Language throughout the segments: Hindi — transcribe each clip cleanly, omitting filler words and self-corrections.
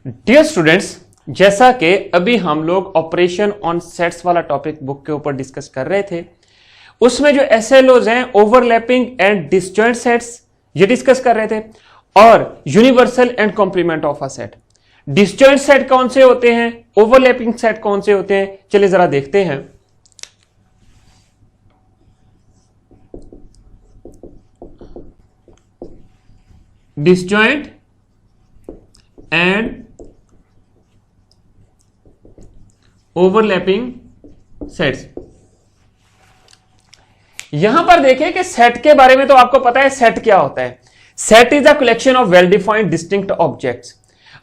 डियर स्टूडेंट्स, जैसा कि अभी हम लोग ऑपरेशन ऑन सेट्स वाला टॉपिक बुक के ऊपर डिस्कस कर रहे थे, उसमें जो एसएलओज हैं ओवरलैपिंग एंड डिसजॉइंट सेट्स ये डिस्कस कर रहे थे और universal and complement of a set. Disjoint set कौन से होते हैं, ओवरलैपिंग सेट कौन से होते हैं, चलिए जरा देखते हैं। Disjoint and overlapping sets. यहां पर देखिए कि सेट के बारे में तो आपको पता है सेट क्या होता है। Set is a collection of well defined distinct objects.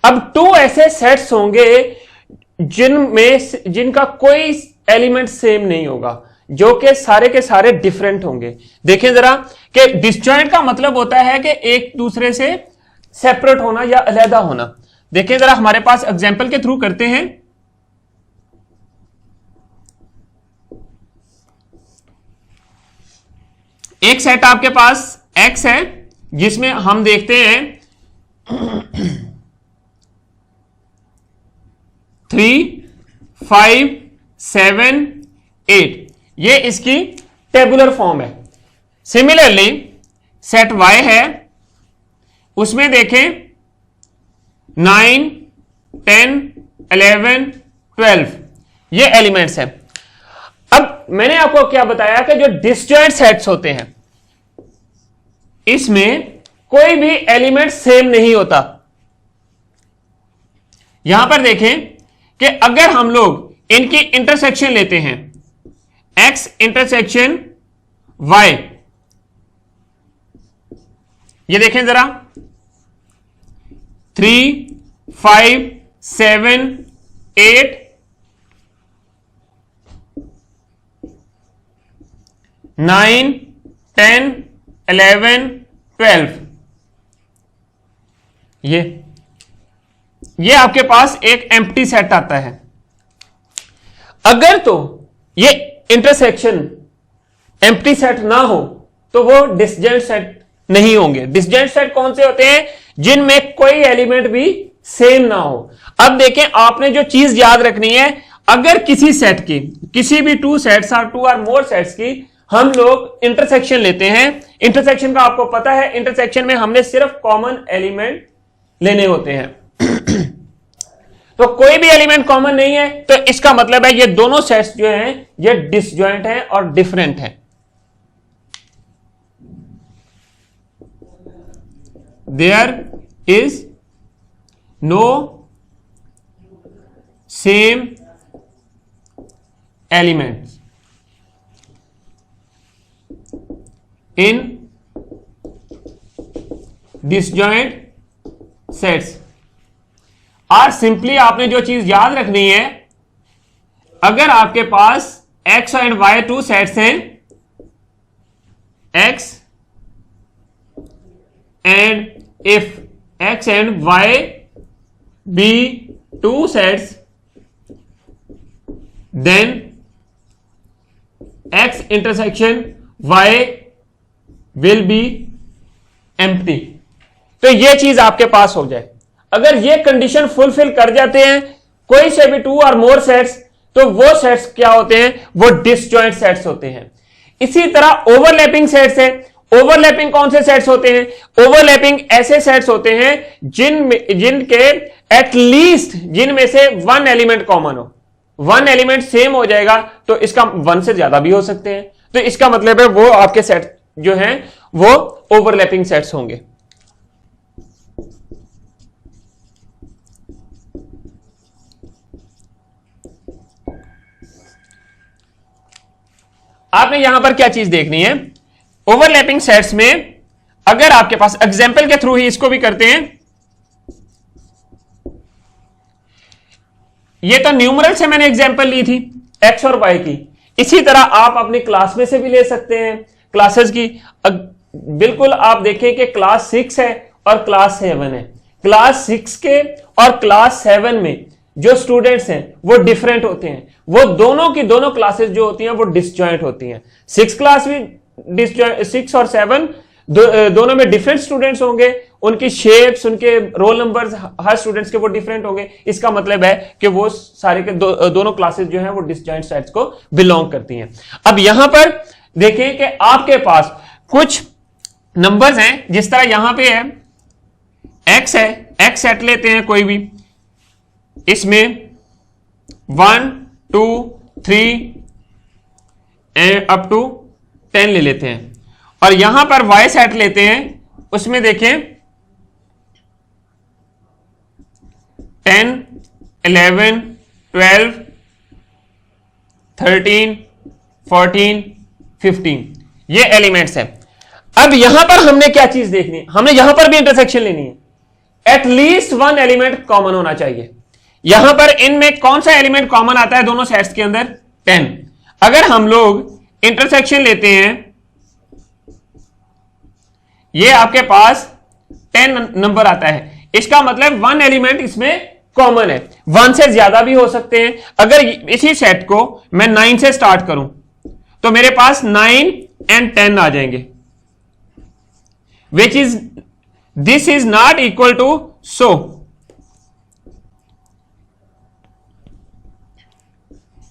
अब टू ऐसे सेट्स होंगे जिनका कोई एलिमेंट सेम नहीं होगा, जो कि सारे के सारे डिफरेंट होंगे। देखिए जरा कि डिसजॉइंट का मतलब होता है कि एक दूसरे से सेपरेट होना या अलहदा होना। देखिए जरा हमारे पास एग्जांपल के थ्रू करते हैं। एक सेट आपके पास X है जिसमें हम देखते हैं 3, 5, 7, 8, ये इसकी टेबुलर फॉर्म है। सिमिलरली सेट Y है, उसमें देखें 9, 10, 11, 12 ये एलिमेंट्स हैं। अब मैंने आपको क्या बताया कि जो डिसजॉइंट सेट्स होते हैं इसमें कोई भी एलिमेंट सेम नहीं होता। यहां पर देखें कि अगर हम लोग इनकी इंटरसेक्शन लेते हैं, X इंटरसेक्शन Y, ये देखें जरा 3, 5, 7, 8, 9, 10, 11, 12 ये आपके पास एक एम्प्टी सेट आता है। अगर तो ये इंटरसेक्शन एम्प्टी सेट ना हो तो वो डिसजॉइंट सेट नहीं होंगे। डिसजॉइंट सेट कौन से होते हैं, जिनमें कोई एलिमेंट भी सेम ना हो। अब देखें, आपने जो चीज याद रखनी है, अगर किसी सेट की, किसी भी टू सेट्स और टू और मोर सेट्स की हम लोग इंटरसेक्शन लेते हैं, इंटरसेक्शन का आपको पता है, इंटरसेक्शन में हमने सिर्फ कॉमन एलिमेंट लेने होते हैं। तो कोई भी एलिमेंट कॉमन नहीं है तो इसका मतलब है ये दोनों सेट्स जो हैं ये डिसजॉइंट हैं और डिफरेंट हैं। There is no same elements in disjoint sets. और सिंपली आपने जो चीज याद रखनी है, अगर आपके पास X and Y two sets हैं, X and if X and Y be two sets, then X intersection Y will be empty। तो ये चीज आपके पास हो जाए। अगर ये कंडीशन फुलफिल कर जाते हैं कोई से भी टू और मोर सेट्स, तो वो सेट्स क्या होते हैं, वो डिसजॉइंट सेट्स होते हैं। इसी तरह ओवरलैपिंग सेट्स है। ओवरलैपिंग कौन से सेट्स होते हैं, ओवरलैपिंग ऐसे सेट्स होते हैं जिनके एटलीस्ट जिनमें से वन एलिमेंट कॉमन हो। वन एलिमेंट सेम हो जाएगा तो इसका वन से ज्यादा भी हो सकते हैं, तो इसका मतलब है वो आपके सेट जो हैं वो ओवरलैपिंग सेट्स होंगे। आपने यहां पर क्या चीज देखनी है, ओवरलैपिंग सेट्स में अगर आपके पास एग्जाम्पल के थ्रू ही इसको भी करते हैं, ये तो न्यूमरल से मैंने एग्जाम्पल ली थी X और Y की, इसी तरह आप अपनी क्लास में से भी ले सकते हैं क्लासेस की। बिल्कुल आप देखें कि क्लास 6 है और क्लास 7 है। क्लास 6 के और क्लास 7 में जो स्टूडेंट्स हैं वो डिफरेंट होते हैं, वो दोनों की दोनों क्लासेस जो होती हैं वो डिसजॉइंट होती हैं। 6 क्लास भी 6 और 7 दोनों में डिफरेंट स्टूडेंट्स होंगे उनकी शेप्स, उनके रोल नंबर्स हर स्टूडेंट्स के वो डिफरेंट होंगे। इसका मतलब है कि वो सारे के दोनों क्लासेस जो हैं वो डिसजॉइंट सेट्स को बिलोंग करती हैं। अब यहां पर देखें कि आपके पास कुछ नंबर्स हैं, जिस तरह यहां पे है एक्स है, एक्स सेट लेते हैं कोई भी, इसमें 1 2 3 अप टू 10 ले लेते हैं, और यहां पर वाई सेट लेते हैं, उसमें देखें 10 11 12 13 14 15 ये एलिमेंट्स हैं। अब यहां पर हमने क्या चीज देखनी है, हमने यहां पर भी इंटरसेक्शन लेनी है। एटलीस्ट वन एलिमेंट कॉमन होना चाहिए। यहां पर इनमें कौन सा एलिमेंट कॉमन आता है दोनों सेट्स के अंदर? 10। अगर हम लोग इंटरसेक्शन लेते हैं, ये आपके पास 10 नंबर आता है, इसका मतलब वन एलिमेंट इसमें कॉमन है। 1 से ज्यादा भी हो सकते हैं। अगर इसी सेट को मैं 9 से स्टार्ट करूं तो मेरे पास 9 and 10 आ जाएंगे, which is this is not equal to, so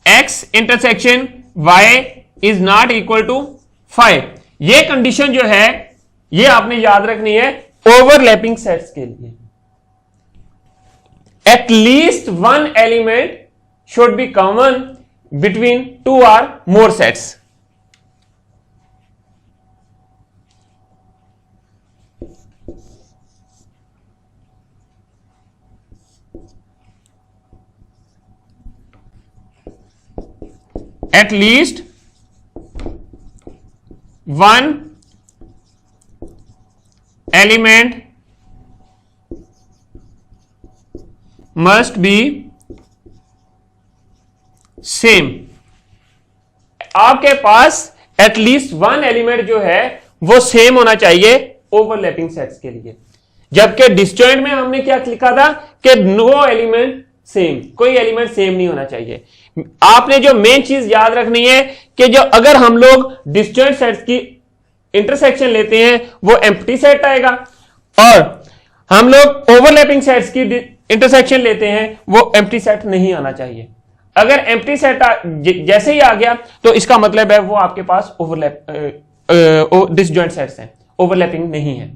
x intersection y is not equal to 5। ये कंडीशन जो है ये आपने याद रखनी है ओवरलैपिंग सेट्स के लिए। At least one element should be common between 2 or more sets। At least one element must be same। आपके पास एटलीस्ट वन एलिमेंट जो है वो सेम होना चाहिए ओवरलैपिंग सेट्स के लिए। जबकि डिसजॉइंट में हमने क्या लिखा था कि नो एलिमेंट सेम, कोई एलिमेंट सेम नहीं होना चाहिए। आपने जो मेन चीज याद रखनी है कि जो अगर हम लोग डिसजॉइंट सेट्स की इंटरसेक्शन लेते हैं वो एम्प्टी सेट आएगा, और हम लोग ओवरलैपिंग सेट्स की इंटरसेक्शन लेते हैं वो एम्प्टी सेट नहीं आना चाहिए। अगर एम्प्टी सेट जैसे ही आ गया तो इसका मतलब है वो आपके पास ओवरलैप डिसजॉइंट सेट्स हैं, ओवरलैपिंग नहीं है।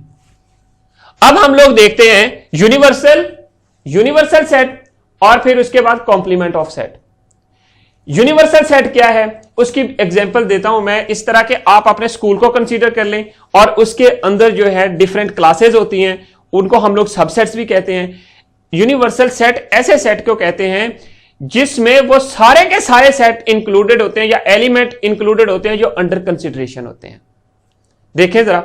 अब हम लोग देखते हैं यूनिवर्सल सेट और फिर उसके बाद complement of set. Universal set क्या है उसकी एग्जांपल देता हूं मैं। इस तरह के आप अपने स्कूल को कंसीडर कर लें और उसके अंदर जो है डिफरेंट क्लासेस होती हैं, उनको हम लोग सबसेट्स भी कहते हैं। यूनिवर्सल सेट ऐसे सेट को कहते हैं जिसमें वो सारे के सारे सेट इंक्लूडेड होते हैं या एलिमेंट इंक्लूडेड होते हैं जो अंडर कंसीडरेशन होते हैं। देखें जरा,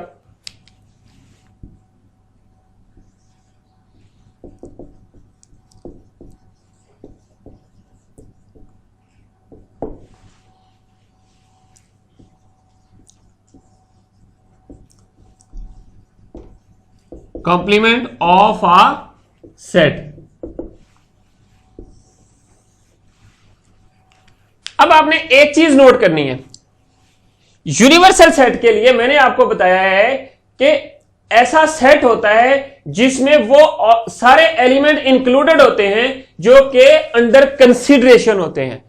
complement of a set। अब आपने एक चीज नोट करनी है, यूनिवर्सल सेट के लिए मैंने आपको बताया है कि ऐसा सेट होता है जिसमें वो सारे एलिमेंट इंक्लूडेड होते हैं जो कि अंडर कंसीडरेशन होते हैं।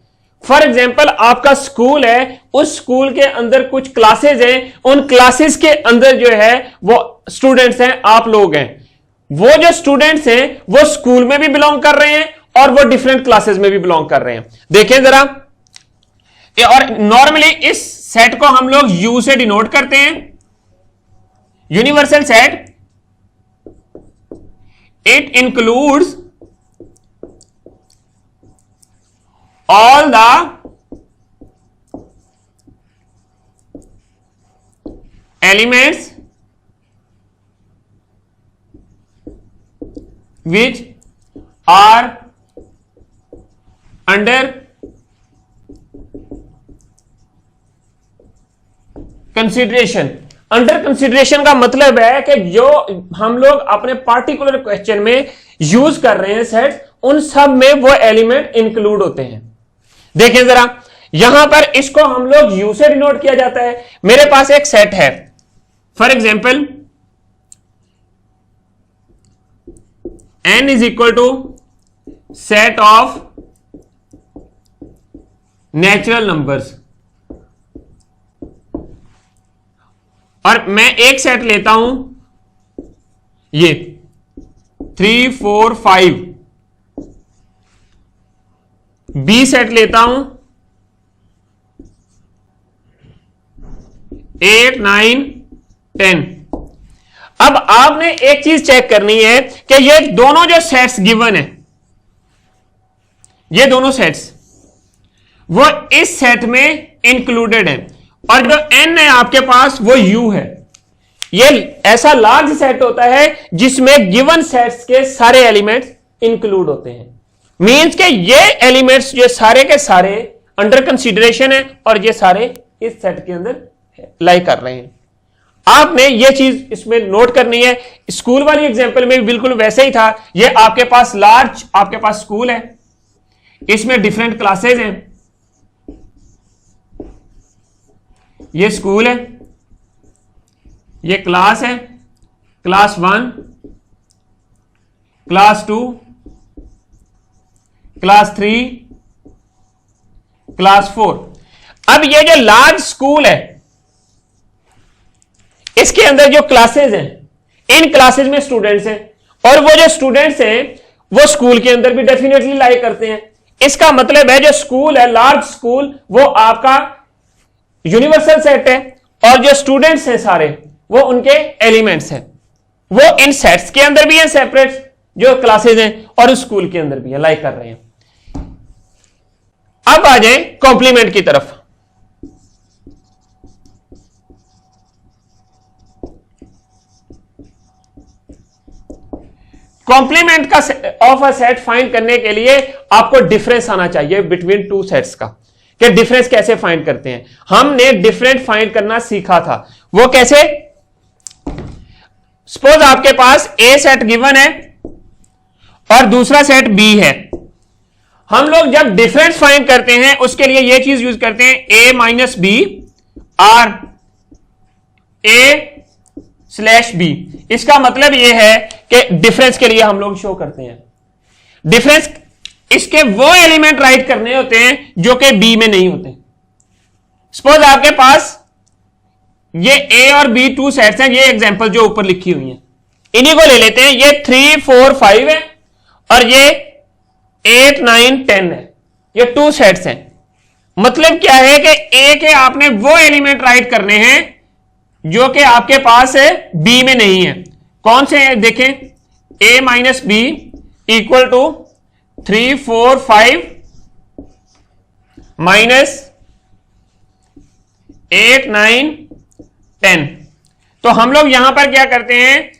फॉर एग्जाम्पल आपका स्कूल है, उस स्कूल के अंदर कुछ क्लासेस हैं, उन क्लासेस के अंदर जो है वो स्टूडेंट्स हैं, आप लोग हैं। वो जो स्टूडेंट्स हैं वो स्कूल में भी बिलोंग कर रहे हैं और वो डिफरेंट क्लासेस में भी बिलोंग कर रहे हैं। देखें जरा, और नॉर्मली इस सेट को हम लोग यू से डिनोट करते हैं। Universal set, it includes all the elements which are under consideration। Under consideration का मतलब है कि जो हम लोग अपने पार्टिकुलर क्वेश्चन में यूज कर रहे हैं सेट्स, उन सब में वो एलिमेंट इंक्लूड होते हैं। देखें जरा, यहां पर इसको हम लोग यू से डिनोट किया जाता है। मेरे पास एक सेट है, for example n is equal to set of natural numbers, और मैं एक सेट लेता हूं ये 3 4 5, बी सेट लेता हूं 8 9 10। अब आपने एक चीज चेक करनी है कि ये दोनों जो सेट्स गिवन है, ये दोनों सेट्स वो इस सेट में इंक्लूडेड है, और जो n है आपके पास वो u है। ये ऐसा लार्ज सेट होता है जिसमें गिवन सेट्स के सारे एलिमेंट्स इंक्लूड होते हैं। मींस के ये एलिमेंट्स ये सारे के सारे अंडर कंसीडरेशन है और ये सारे इस सेट के अंदर लाई कर रहे हैं। आपने ये चीज इसमें नोट करनी है। स्कूल वाली एग्जांपल में भी बिल्कुल वैसे ही था। ये आपके पास लार्ज आपके पास स्कूल है, इसमें डिफरेंट क्लासेस हैं। ये स्कूल है, ये क्लास है, क्लास 1, क्लास 2, क्लास 3, क्लास 4। अब ये जो लार्ज स्कूल है इसके अंदर जो क्लासेस हैं, इन क्लासेस में स्टूडेंट्स हैं, और वो जो स्टूडेंट्स हैं वो स्कूल के अंदर भी डेफिनेटली लाई करते हैं। इसका मतलब है जो स्कूल है लार्ज स्कूल वो आपका यूनिवर्सल सेट है, और जो स्टूडेंट्स हैं सारे वो उनके एलिमेंट्स हैं। वो इन सेट्स के अंदर भी हैं सेपरेट जो क्लासेस हैं, और स्कूल के अंदर भी है, लाइक कर रहे हैं। अब आ जाए कॉम्प्लीमेंट की तरफ। कॉम्प्लीमेंट का ऑफ अ सेट फाइंड करने के लिए आपको डिफरेंस आना चाहिए बिटवीन टू सेट्स का, कि डिफरेंस कैसे फाइंड करते हैं। हमने डिफरेंट फाइंड करना सीखा था। वो कैसे? सपोज आपके पास ए सेट गिवन है और दूसरा सेट बी है। हम लोग जब डिफरेंस फाइंड करते हैं उसके लिए ये चीज यूज करते हैं, A minus B or A slash B. इसका मतलब यह है कि डिफरेंस के लिए हम लोग शो करते हैं डिफरेंस। इसके वो एलिमेंट राइट करने होते हैं जो कि बी में नहीं होते। सपोज आपके पास ये ए और बी टू सेट्स हैं, ये एग्जांपल जो ऊपर लिखी हुई हैं इन्हीं को ले लेते हैं। ये 3 4 5 है और ये 8 9 10 है, ये टू सेट्स हैं। मतलब क्या है कि ए के आपने वो एलिमेंट राइट करने हैं जो कि आपके पास है बी में नहीं है। कौन से हैं देखें, a minus B equal to 3 4 5 minus 8 9 10। तो हम लोग यहां पर क्या करते हैं,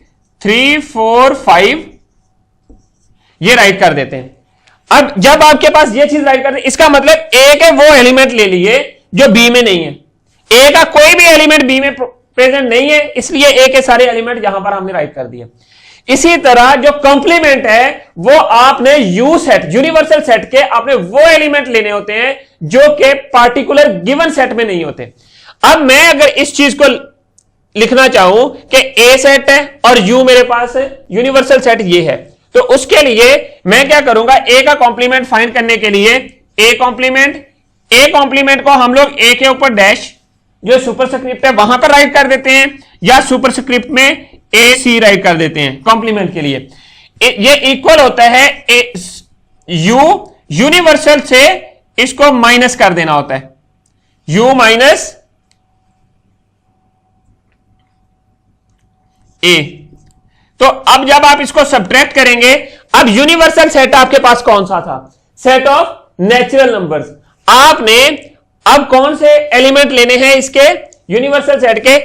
3 4 5 ये राइट कर देते हैं। अब जब आपके पास ये चीज राइट करते हैं, इसका मतलब ए के वो एलिमेंट ले लिए जो बी में नहीं है। ए का कोई भी एलिमेंट बी में प्रेजेंट नहीं है, इसलिए ए के सारे एलिमेंट यहां पर हमने राइट कर दिए। इसी तरह जो कॉम्प्लीमेंट है वो आपने यू सेट यूनिवर्सल सेट के आपने वो एलिमेंट लेने होते हैं जो कि पार्टिकुलर गिवन सेट में नहीं होते। अब मैं अगर इस चीज को लिखना चाहूं कि ए सेट है और यू मेरे पास है, यूनिवर्सल सेट ये है, तो उसके लिए मैं क्या करूंगा, ए का कॉम्प्लीमेंट फाइंड करने के लिए ए कॉम्प्लीमेंट को हम लोग ए के ऊपर डैश जो सुपरस्क्रिप्ट है वहां पर राइट कर देते हैं, या सुपरस्क्रिप्ट में ए सी राइट कर देते हैं कॉम्प्लीमेंट के लिए। ये इक्वल होता है यू, यूनिवर्सल से इसको माइनस कर देना होता है, यू माइनस ए। तो अब जब आप इसको सब्ट्रैक्ट करेंगे, अब यूनिवर्सल सेट आपके पास कौन सा था, सेट ऑफ नेचुरल नंबर्स। आपने अब कौन से एलिमेंट लेने हैं इसके यूनिवर्सल सेट के,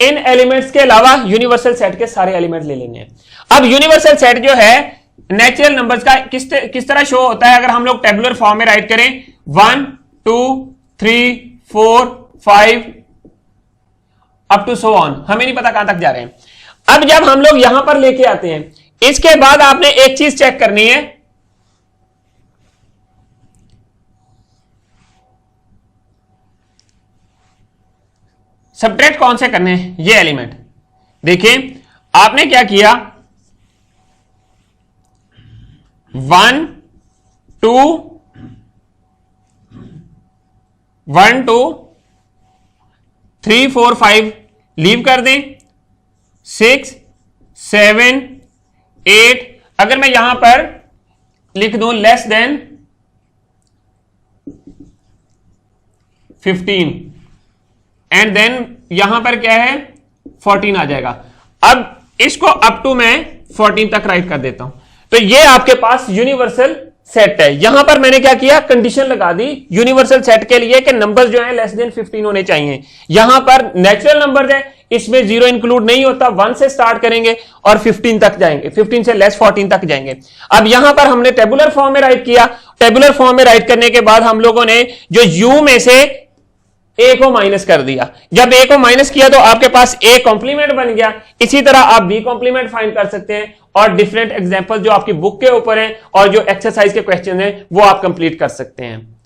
इन एलिमेंट्स के अलावा यूनिवर्सल सेट के सारे एलिमेंट ले लेने हैं। अब यूनिवर्सल सेट जो है नेचुरल नंबर्स का किस तरह शो होता है, अगर हम लोग टेबुलर फॉर्म में राइट करें 1 2 3 4 5 अप टू सो ऑन, हमें नहीं पता कहां तक जा रहे हैं। अब जब हम लोग यहां पर लेके आते हैं, इसके बाद आपने एक चीज चेक करनी है, सब्ट्रैक्ट कौन से करने हैं, ये एलिमेंट। देखिए आपने क्या किया, 1 2 1 2 3 4 5 लीव कर दें, 6 7 8, अगर मैं यहां पर लिख दूं लेस देन 15 एंड देन यहां पर क्या है 14 आ जाएगा। अब इसको अप टू मैं 14 तक राइट कर देता हूं। तो ये आपके पास यूनिवर्सल सेट है। यहां पर मैंने क्या किया, कंडीशन लगा दी यूनिवर्सल सेट के लिए कि नंबर्स जो है लेस देन 15 होने चाहिए। यहां पर नेचुरल नंबर्स है, इसमें 0 इंक्लूड नहीं होता, 1 से स्टार्ट करेंगे और 15 तक जाएंगे, 15 से लेस 14 तक जाएंगे। अब यहां पर हमने टेबुलर फॉर्म में राइट किया। टेबुलर फॉर्म में राइट करने के बाद हम लोगों ने जो यू में से ए को माइनस कर दिया। जब ए को माइनस किया तो आपके पास ए कॉम्प्लीमेंट बन गया। इसी तरह आप बी कॉम्प्लीमेंट फाइंड कर सकते हैं और डिफरेंट एग्जांपल जो आपकी बुक के ऊपर हैं और जो एक्सरसाइज के क्वेश्चन हैं वो आप कंप्लीट कर सकते हैं।